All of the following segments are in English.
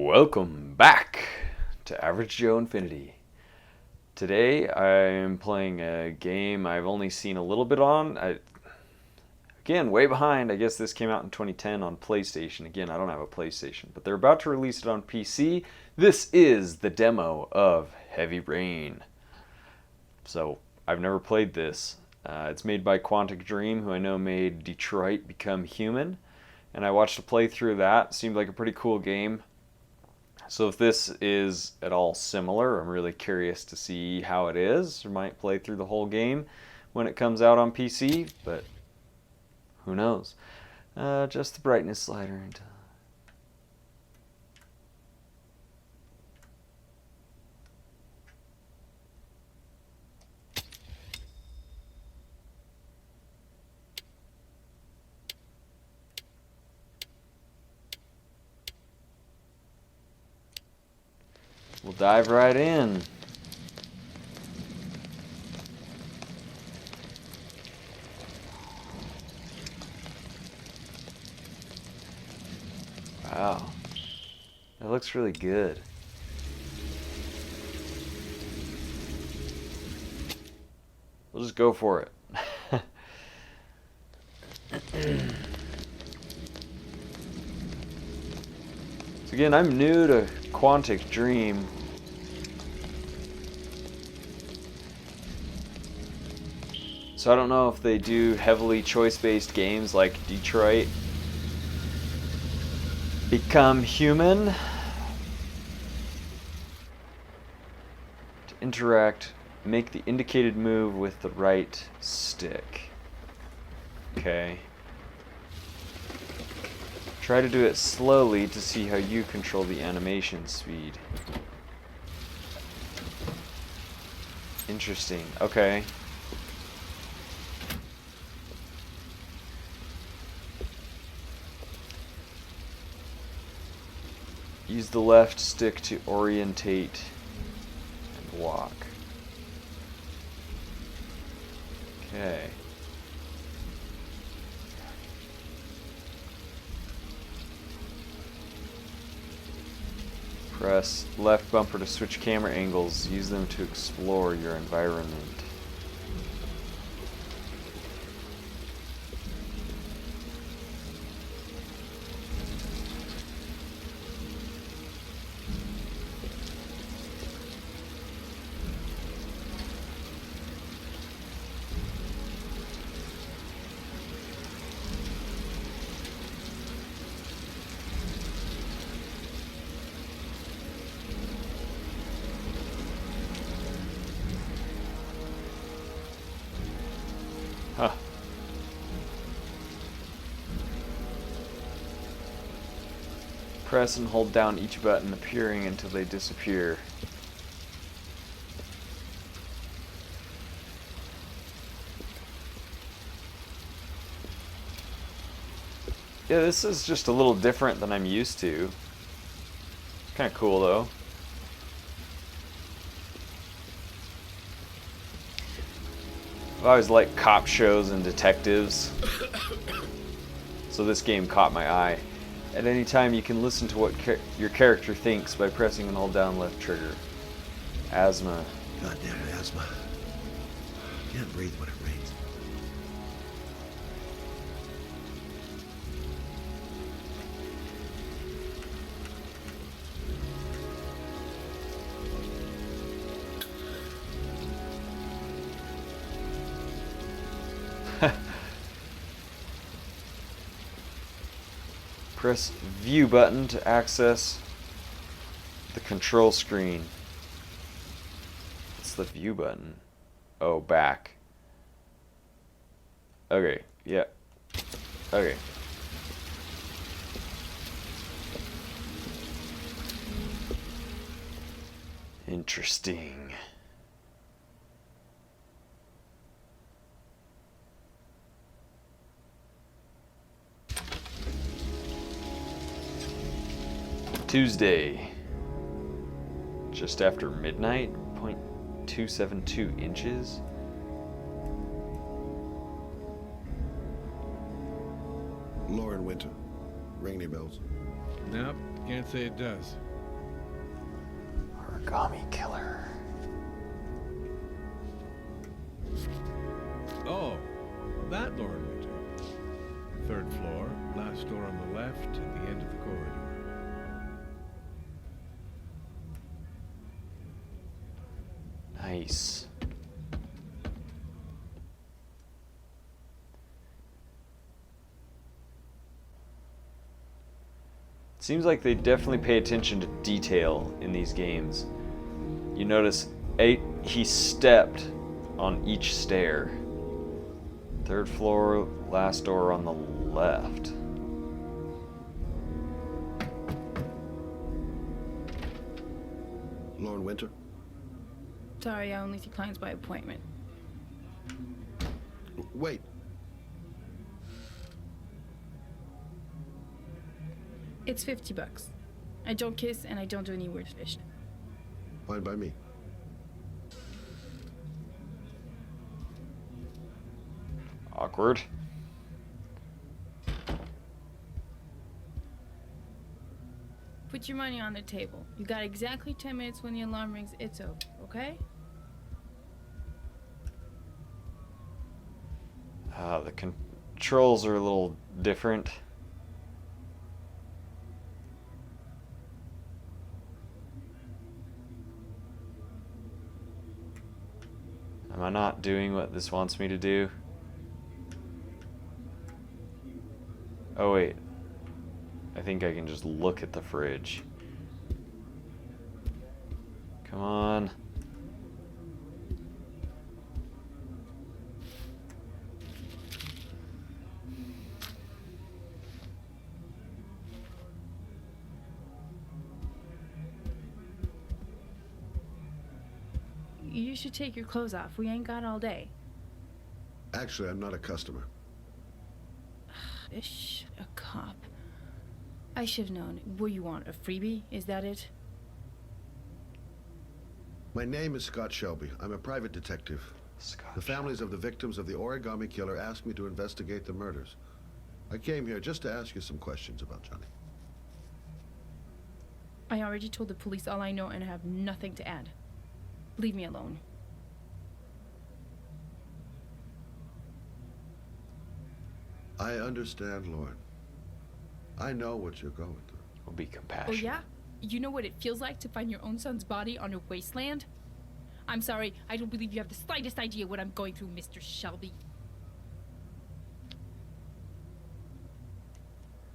Welcome back to Average Joe Infinity. Today I'm playing a game I've only seen a little bit on. Again, way behind. I guess this came out in 2010 on PlayStation. Again, I don't have a PlayStation, but they're about to release it on PC. This is the demo of Heavy Rain. So I've never played this. It's made by Quantic Dream, who I know made Detroit Become Human. And I watched a playthrough of that. Seemed like a pretty cool game. So if this is at all similar, I'm really curious to see how it is. I might play through the whole game when it comes out on PC, but who knows. Just the brightness slider into. We'll dive right in. Wow. That looks really good. We'll just go for it. So again, I'm new to Quantic Dream. So I don't know if they do heavily choice-based games like Detroit Become Human. To interact, make the indicated move with the right stick. Okay. Try to do it slowly to see how you control the animation speed. Interesting. Okay. Use the left stick to orientate and walk. Okay. Press left bumper to switch camera angles. Use them to explore your environment. Huh. Press and hold down each button, appearing until they disappear. Yeah, this is just a little different than I'm used to. Kind of cool though. I've always liked cop shows and detectives, so this game caught my eye. At any time, you can listen to what your character thinks by pressing and hold down left trigger. Asthma. Goddamn asthma. Can't breathe when it rains. Press view button to access the control screen. What's the view button? Oh, back. Okay, yeah. Okay. Interesting. Tuesday, just after midnight, 0.272 inches. Lauren Winter. Ring any bells? Nope, can't say it does. Origami killer. Oh, that Lord Winter. Third floor, last door on the left, at the end of the corridor. Nice. Seems like they definitely pay attention to detail in these games. You notice he stepped on each stair. Third floor, last door on the left. Lauren Winter? Sorry, I only see clients by appointment. Wait. It's $50. I don't kiss and I don't do any weird fish. Fine by me. Awkward. Put your money on the table. You got exactly 10 minutes when the alarm rings. It's over, okay? The controls are a little different. Am I not doing what this wants me to do? Oh wait. I think I can just look at the fridge. Come on. You should take your clothes off. We ain't got all day. Actually, I'm not a customer. Ish, a cop. I should have known. What you want, a freebie? Is that it? My name is Scott Shelby. I'm a private detective. Scott The families of the victims of the Origami Killer asked me to investigate the murders. I came here just to ask you some questions about Johnny. I already told the police all I know and I have nothing to add. Leave me alone. I understand, Lauren. I know what you're going through. will be Oh compassionate. yeah? You know what it feels like to find your own son's body on a wasteland? I'm sorry, I don't believe you have the slightest idea what I'm going through, Mr. Shelby.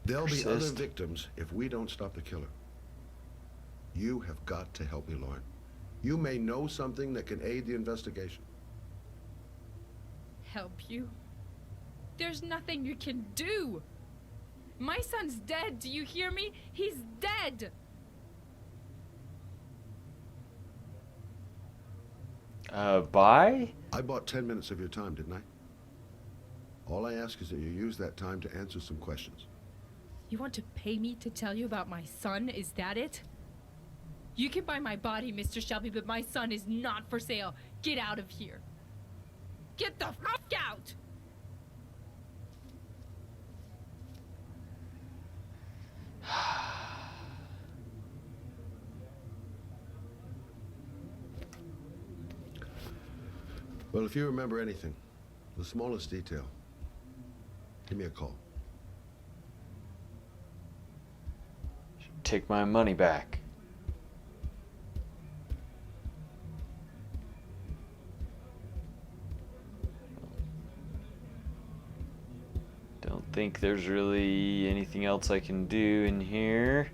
There'll be other Persist. victims if we don't stop the killer. You have got to help me, Lauren. You may know something that can aid the investigation. Help you? There's nothing you can do. My son's dead, do you hear me? He's dead. Bye? I bought 10 minutes of your time, didn't I? All I ask is that you use that time to answer some questions. You want to pay me to tell you about my son? Is that it? You can buy my body, Mr. Shelby, but my son is not for sale. Get out of here. Get the fuck out! Well, if you remember anything, the smallest detail, give me a call. Take my money back. Don't think there's really anything else I can do in here.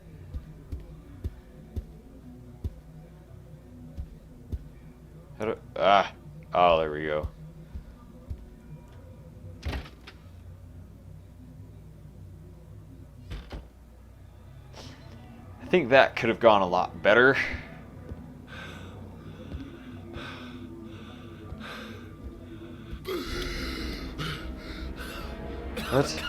How do, oh, there we go. I think that could have gone a lot better. What?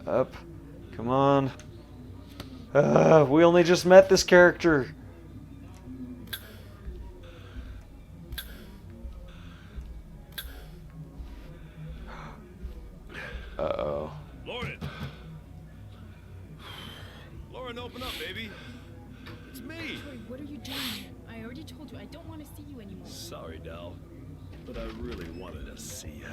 Up. Come on. We only just met this character. Open up, baby. It's me. Troy, what are you doing here? I already told you I don't want to see you anymore. Sorry, Dal, but I really wanted to see ya.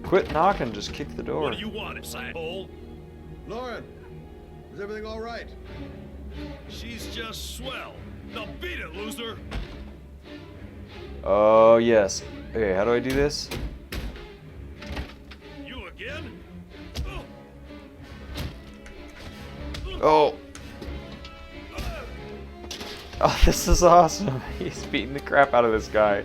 Quit knocking, just kick the door. What do you want, asshole? Lauren, is everything all right? She's just swell. Now beat it, loser. Oh, yes. Okay, how do I do this? You again? Oh. Oh, this is awesome. He's beating the crap out of this guy.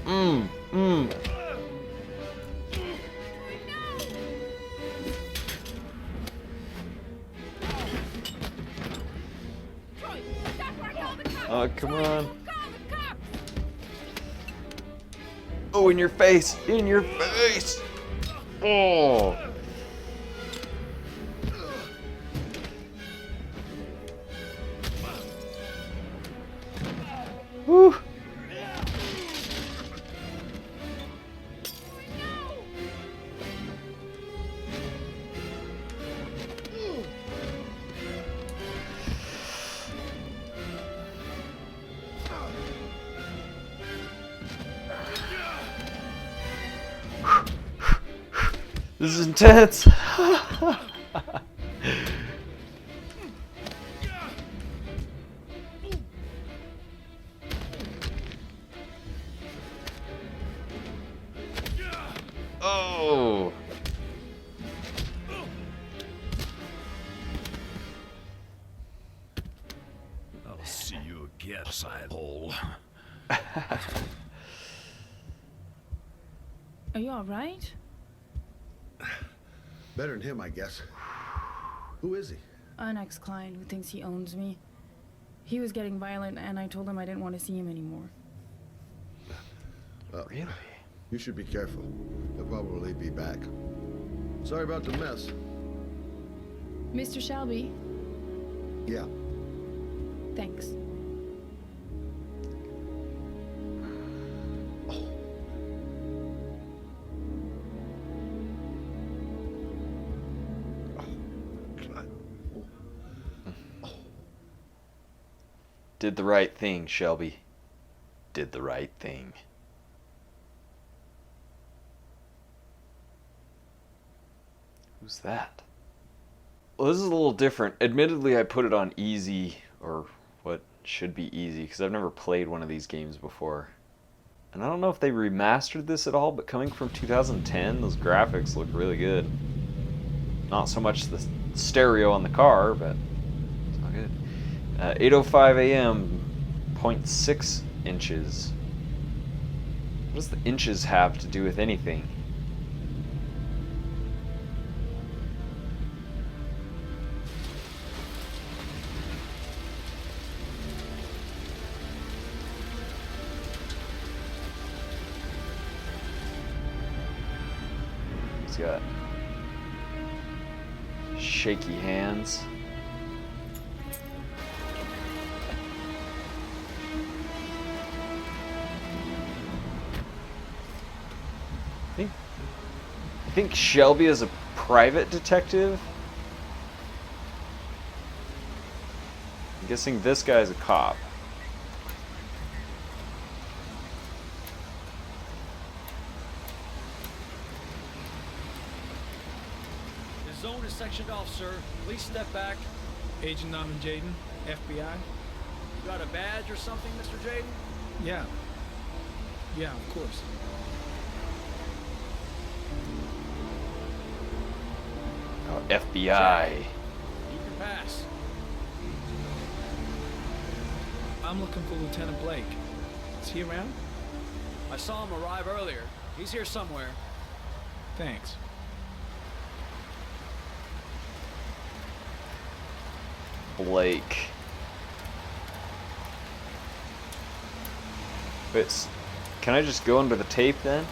Mmm. Troy, that's where I call the cops. Oh, come on. Call the cops. Oh, in your face! In your face! Oh! Whew! This is intense. Oh. I'll see you again, sidehole. Are you all right? Better than him, I guess. Who is he? An ex-client who thinks he owns me. He was getting violent, and I told him I didn't want to see him anymore. Really? You should be careful. He'll probably be back. Sorry about the mess. Mr. Shelby, Yeah. thanks. Did the right thing, Shelby. Did the right thing. Who's that? Well, this is a little different. Admittedly, I put it on easy, or what should be easy, because I've never played one of these games before. And I don't know if they remastered this at all, but coming from 2010, those graphics look really good. Not so much the stereo on the car, but it's all good. 8:05 a.m., 0.6 inches. What does the inches have to do with anything? He's got shaky hands. I think Shelby is a private detective. I'm guessing this guy's a cop. The zone is sectioned off, sir. Please step back. Agent Norman Jaden, FBI. You got a badge or something, Mr. Jaden? Yeah. Yeah, of course. Oh, FBI. You can pass. I'm looking for Lieutenant Blake. Is he around? I saw him arrive earlier. He's here somewhere. Thanks. Blake. Wait, can I just go under the tape then?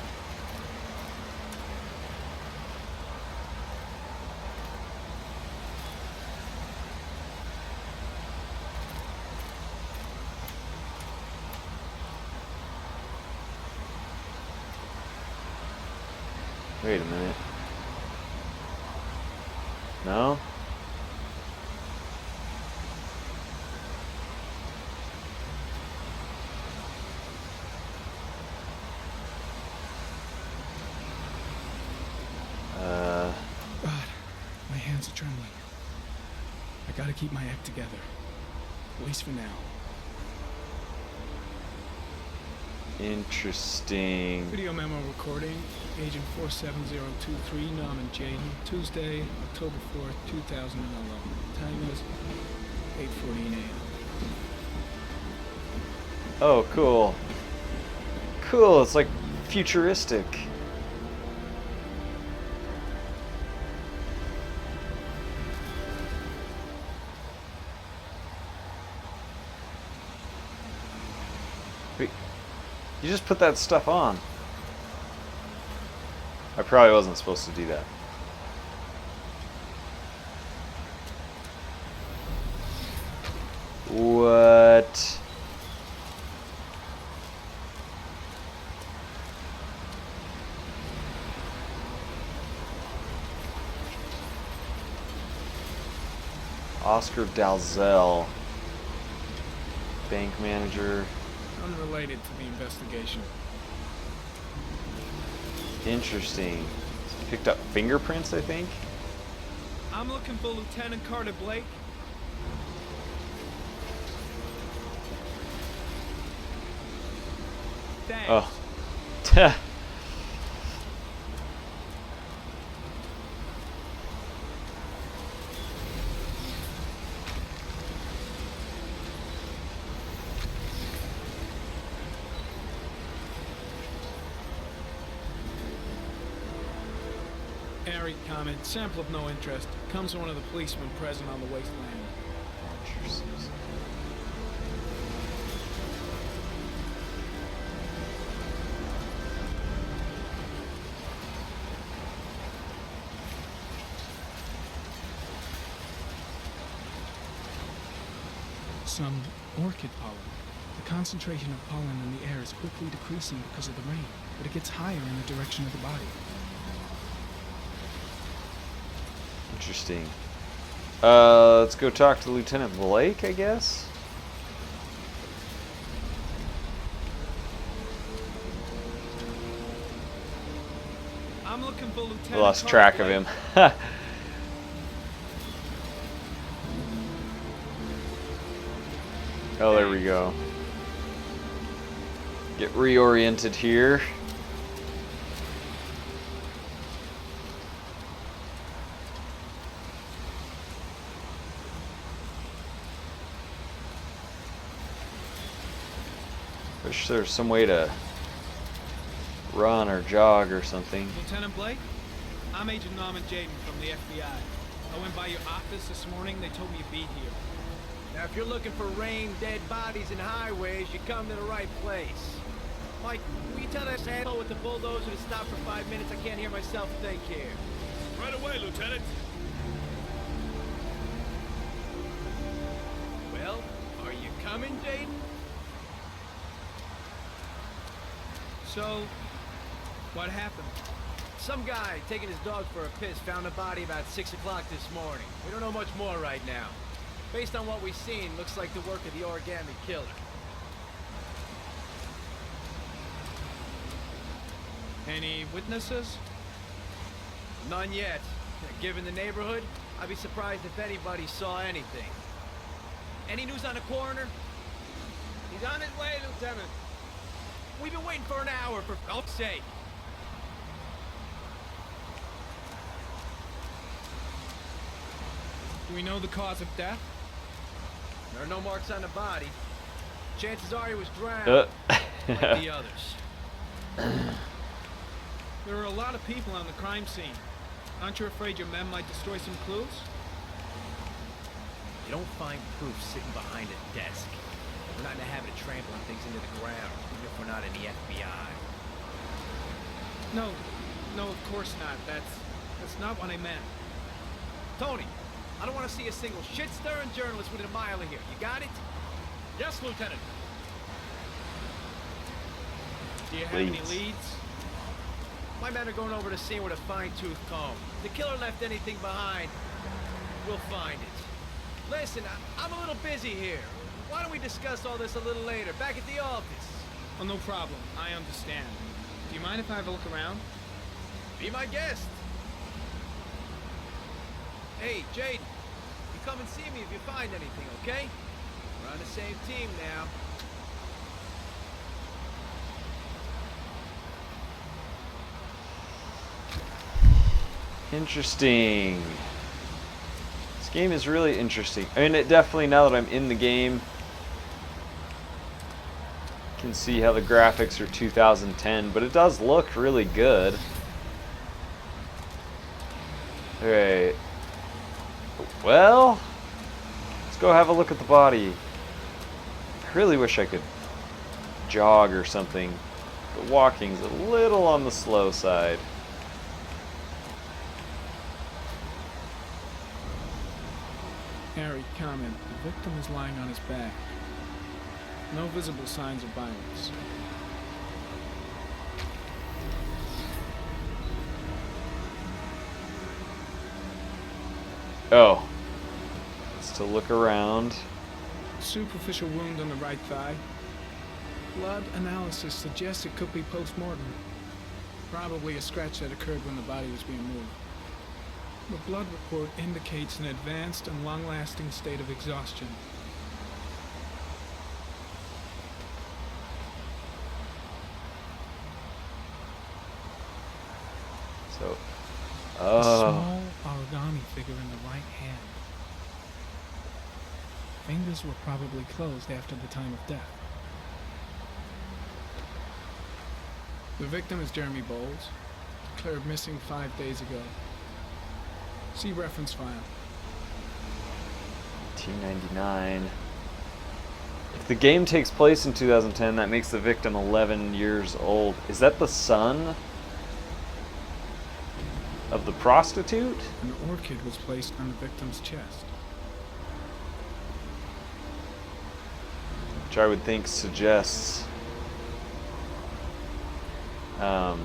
Wait a minute. No? God, my hands are trembling. I gotta keep my act together. At least for now. Interesting. Video memo recording, Agent 47023, Norman Jaden, Tuesday, October 4th, 2011. Time is 8:14 a.m. Oh, cool. Cool, it's like futuristic. Wait, you just put that stuff on. I probably wasn't supposed to do that. What? Oscar Dalzell, bank manager. Unrelated to the investigation. Interesting. Picked up fingerprints, I think. I'm looking for Lieutenant Carter Blake. Thanks. Oh. Airy comment, sample of no interest. Comes from one of the policemen present on the wasteland. Some orchid pollen. The concentration of pollen in the air is quickly decreasing because of the rain, but it gets higher in the direction of the body. Interesting. Let's go talk to Lieutenant Blake, I guess. I'm looking for Lieutenant I lost Carter track of Blake. him. Oh, there we go. Get reoriented here. Wish there was some way to run or jog or something. Lieutenant Blake, I'm Agent Norman Jaden from the FBI. I went by your office this morning. They told me you'd be here. Now, if you're looking for rain, dead bodies, and highways, you come to the right place. Mike, will you tell that asshole with the bulldozer to stop for 5 minutes? I can't hear myself think here. Right away, Lieutenant. Well, are you coming, Jaden? So, what happened? Some guy taking his dog for a piss found a body about 6 o'clock this morning. We don't know much more right now. Based on what we've seen, looks like the work of the origami killer. Any witnesses? None yet. Given the neighborhood, I'd be surprised if anybody saw anything. Any news on the coroner? He's on his way, Lieutenant. We've been waiting for an hour, for God's sake. Do we know the cause of death? There are no marks on the body. Chances are he was drowned, like the others. There are a lot of people on the crime scene. Aren't you afraid your men might destroy some clues? You don't find proof sitting behind a desk. We're not in the habit of trampling things into the ground, even if we're not in the FBI. No, of course not. That's not what I meant. Tony, I don't want to see a single shit-stirring journalist within a mile of here. You got it? Yes, Lieutenant. Do you have any Leads. leads? My men are going over the scene with a fine-tooth comb. If the killer left anything behind, we'll find it. Listen, I'm a little busy here. Why don't we discuss all this a little later, back at the office? Oh, no problem. I understand. Do you mind if I have a look around? Be my guest. Hey, Jaden, you come and see me if you find anything, okay? We're on the same team now. Interesting. This game is really interesting. I mean, it definitely, now that I'm in the game, can see how the graphics are 2010, but it does look really good. Alright. Well, let's go have a look at the body. I really wish I could jog or something. The walking's a little on the slow side. Harry, comment. The victim is lying on his back. No visible signs of violence. Oh. Let's to look around. Superficial wound on the right thigh. Blood analysis suggests it could be post-mortem. Probably a scratch that occurred when the body was being moved. The blood report indicates an advanced and long-lasting state of exhaustion. So, A small origami figure in the right hand. Fingers were probably closed after the time of death. The victim is Jeremy Bowles, declared missing 5 days ago. See reference file. 1999. If the game takes place in 2010, that makes the victim 11 years old. Is that the son of the prostitute? An orchid was placed on the victim's chest. Which I would think suggests some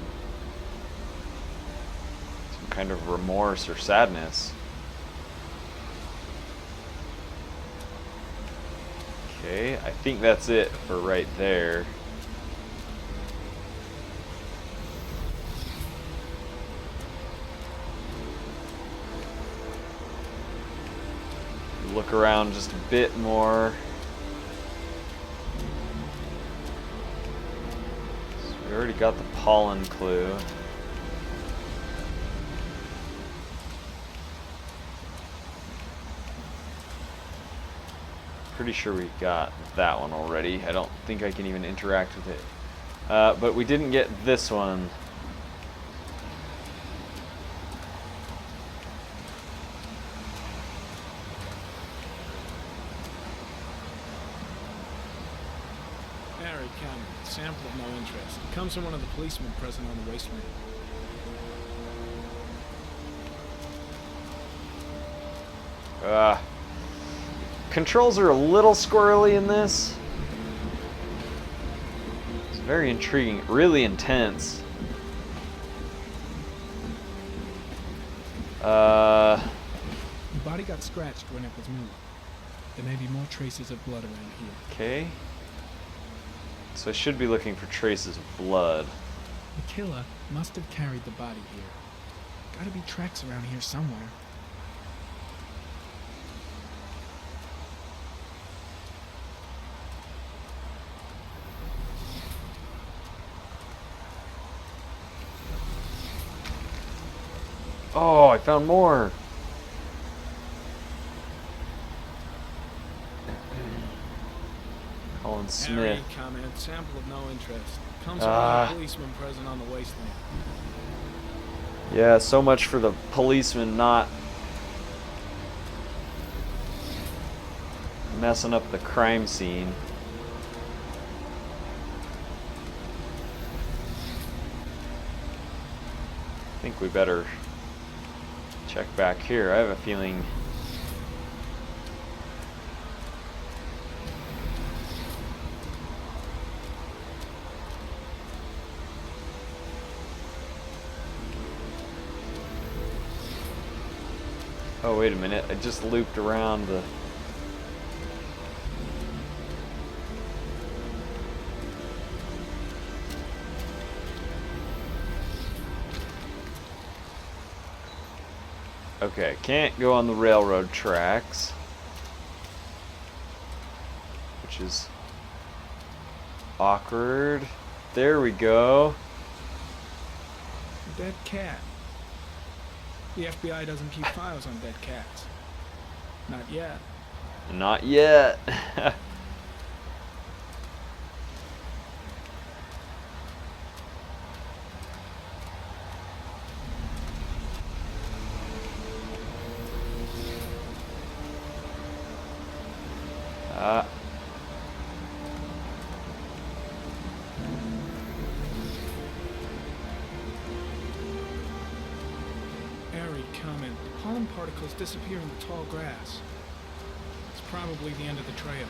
kind of remorse or sadness. Okay, I think that's it for right there. Look around just a bit more. So we already got the pollen clue. Pretty sure we got that one already. I don't think I can even interact with it. But we didn't get this one. Harry Cameron, sample of no interest. It comes from one of the policemen present on the wasteland. Controls are a little squirrely in this. It's very intriguing, really intense. The body got scratched when it was moved. There may be more traces of blood around here. Okay. So I should be looking for traces of blood. The killer must have carried the body here. Gotta be tracks around here somewhere. Oh, I found more. Colin Smith. Harry comment, sample of no interest. Comes from one of the policemen present on the wasteland. Yeah, so much for the policeman not messing up the crime scene. I think we better check back here. I have a feeling Oh, wait a minute. I just looped around the... Okay, can't go on the railroad tracks. Which is awkward. There we go. Dead cat. The FBI doesn't keep files on dead cats. Not yet. Not yet. Airy comment. Pollen particles disappear in the tall grass. It's probably the end of the trail.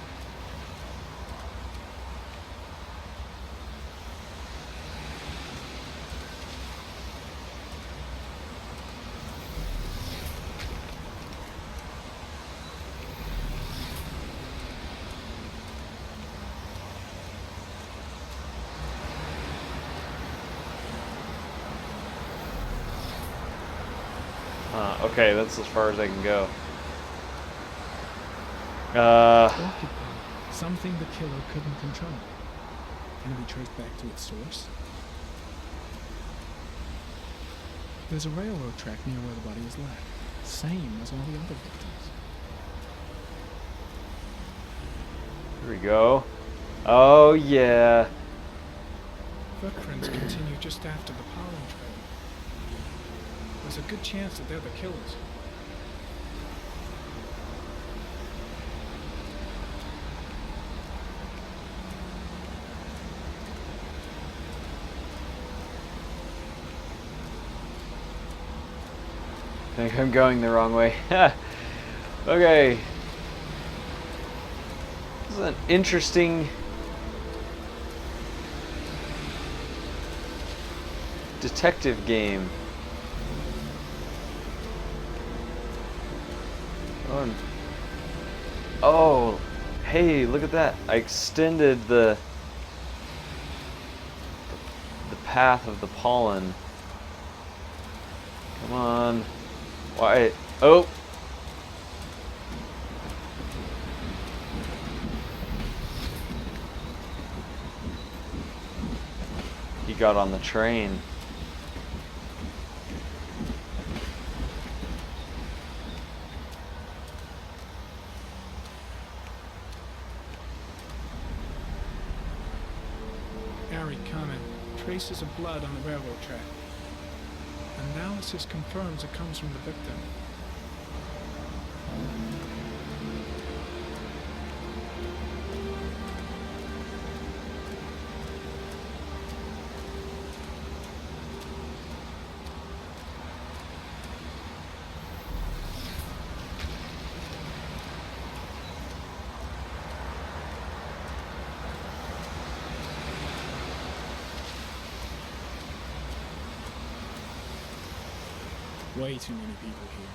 Okay, that's as far as I can go. Occupied. Something the killer couldn't control. Can it be traced back to its source? There's a railroad track near where the body was left. Same as all the other victims. Here we go. Oh, yeah. Footprints continue just after the pollen trail. There's a good chance that they're the killers. I think I'm going the wrong way. Okay. This is an interesting detective game. Oh, hey, look at that. I extended the path of the pollen. Come on. Why? Oh. He got on the train. Airy comment. Traces of blood on the railroad track. Analysis confirms it comes from the victim. Way too many people here.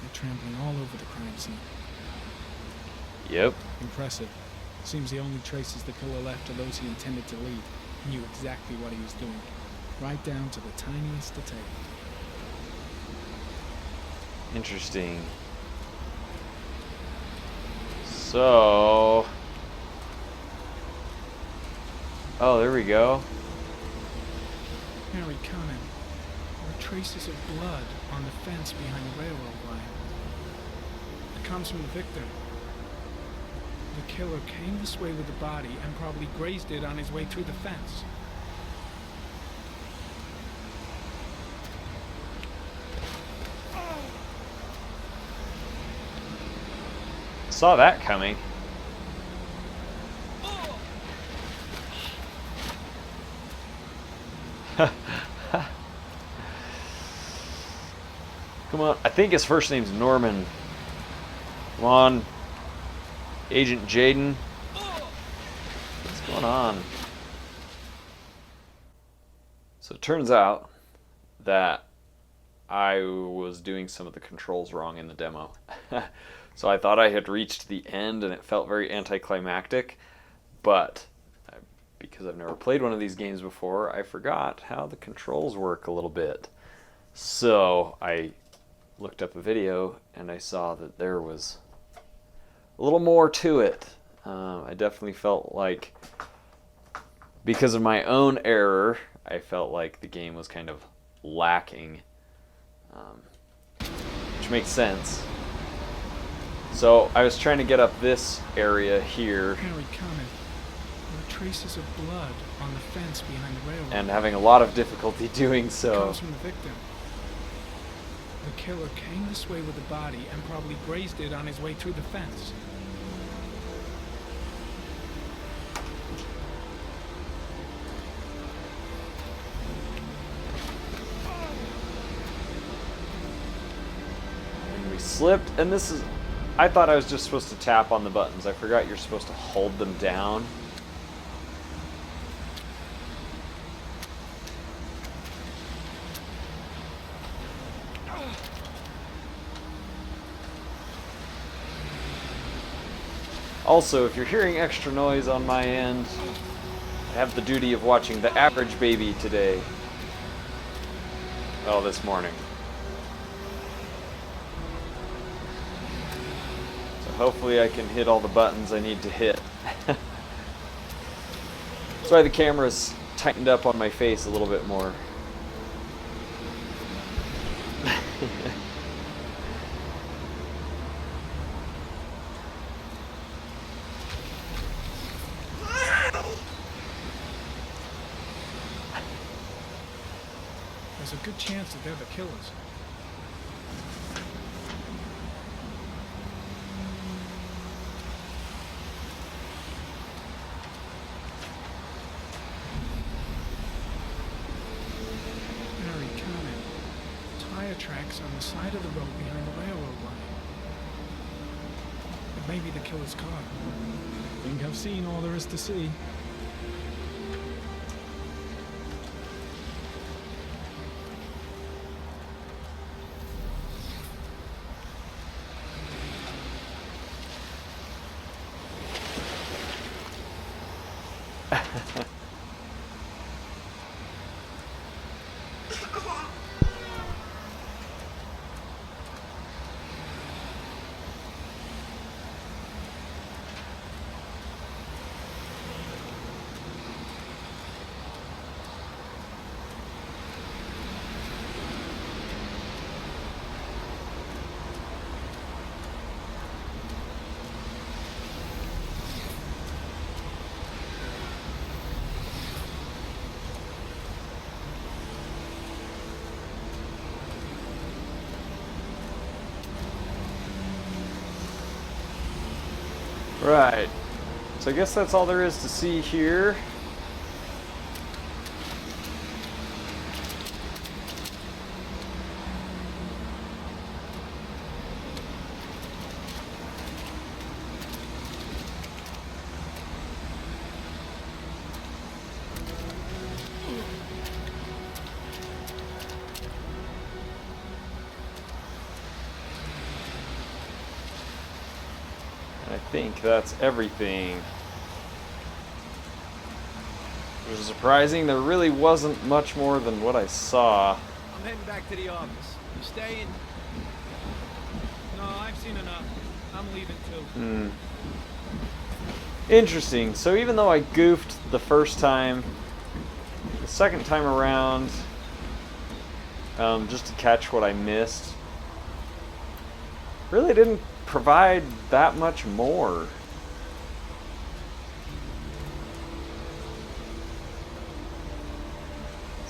They're trampling all over the crime scene. Yep. Impressive. Seems the only traces the killer left are those he intended to leave. He knew exactly what he was doing, right down to the tiniest detail. Interesting. So... Oh, there we go. Harry comment. There are traces of blood on the fence behind the railroad line. It comes from the victim. The killer came this way with the body and probably grazed it on his way through the fence. Saw that coming. Come on, I think his first name's Norman. Come on, Agent Jaden. What's going on? So it turns out that I was doing some of the controls wrong in the demo. So I thought I had reached the end and it felt very anticlimactic, but because I've never played one of these games before, I forgot how the controls work a little bit. So I looked up a video and I saw that there was a little more to it. I definitely felt like, because of my own error, I felt like the game was kind of lacking, which makes sense. So I was trying to get up this area here Harry, comment. There are traces of blood on the fence behind the railroad. and having a lot of difficulty doing It so. comes from the victim. The killer came this way with the body and probably grazed it on his way through the fence. And we slipped, and this is... I thought I was just supposed to tap on the buttons. I forgot you're supposed to hold them down. Also, if you're hearing extra noise on my end, I have the duty of watching The Average Baby today. Well, this morning. So hopefully I can hit all the buttons I need to hit. That's why the camera's tightened up on my face a little bit more. There's a good chance that they're the killers. Harry, comment. Tire tracks on the side of the road behind the railroad line. It may be the killer's car. I think I've seen all there is to see. Right. So I guess that's all there is to see here. I think that's everything. Which is surprising, there really wasn't much more than what I saw. I'm heading back to the office. You staying? No, I've seen enough. I'm leaving too. Interesting. So even though I goofed the first time, the second time around, just to catch what I missed, really didn't provide that much more.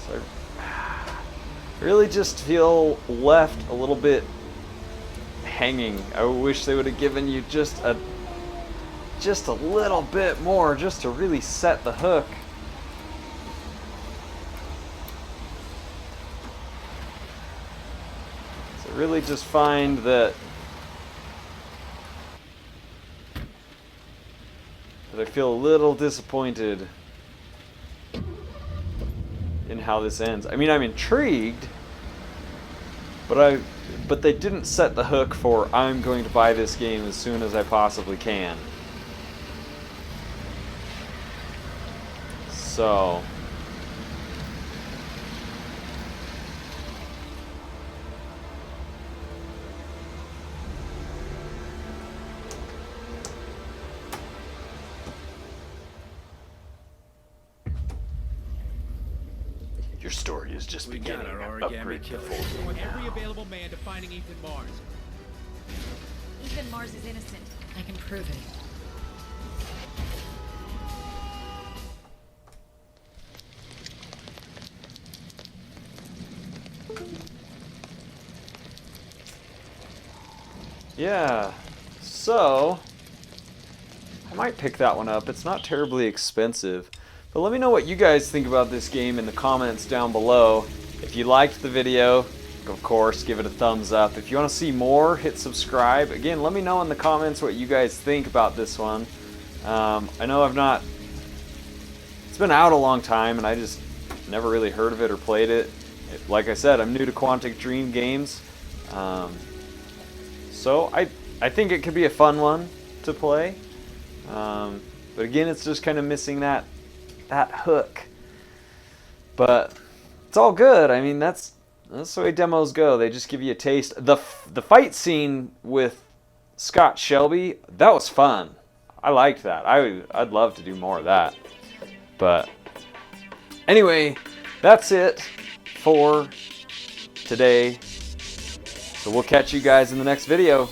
So I really just feel left a little bit hanging. I wish they would have given you just a little bit more just to really set the hook. So I really just find that I feel a little disappointed in how this ends. I mean, I'm intrigued, but they didn't set the hook for I'm going to buy this game as soon as I possibly can. So your story is just We got beginning. our origami Upgrade killer. before I want you every now. available man to finding Ethan Mars. Ethan Mars is innocent. I can prove it. Yeah, so I might pick that one up. It's not terribly expensive. But let me know what you guys think about this game in the comments down below. If you liked the video, of course, give it a thumbs up. If you want to see more, hit subscribe. Again, let me know in the comments what you guys think about this one. I know it's been out a long time and I just never really heard of it or played it. Like I said, I'm new to Quantic Dream games. So I think it could be a fun one to play. But again, it's just kind of missing that hook. But it's all good. I mean, that's the way demos go. They just give you a taste. The fight scene with Scott Shelby, that was fun. I liked that. I'd love to do more of that. But anyway, that's it for today. So we'll catch you guys in the next video.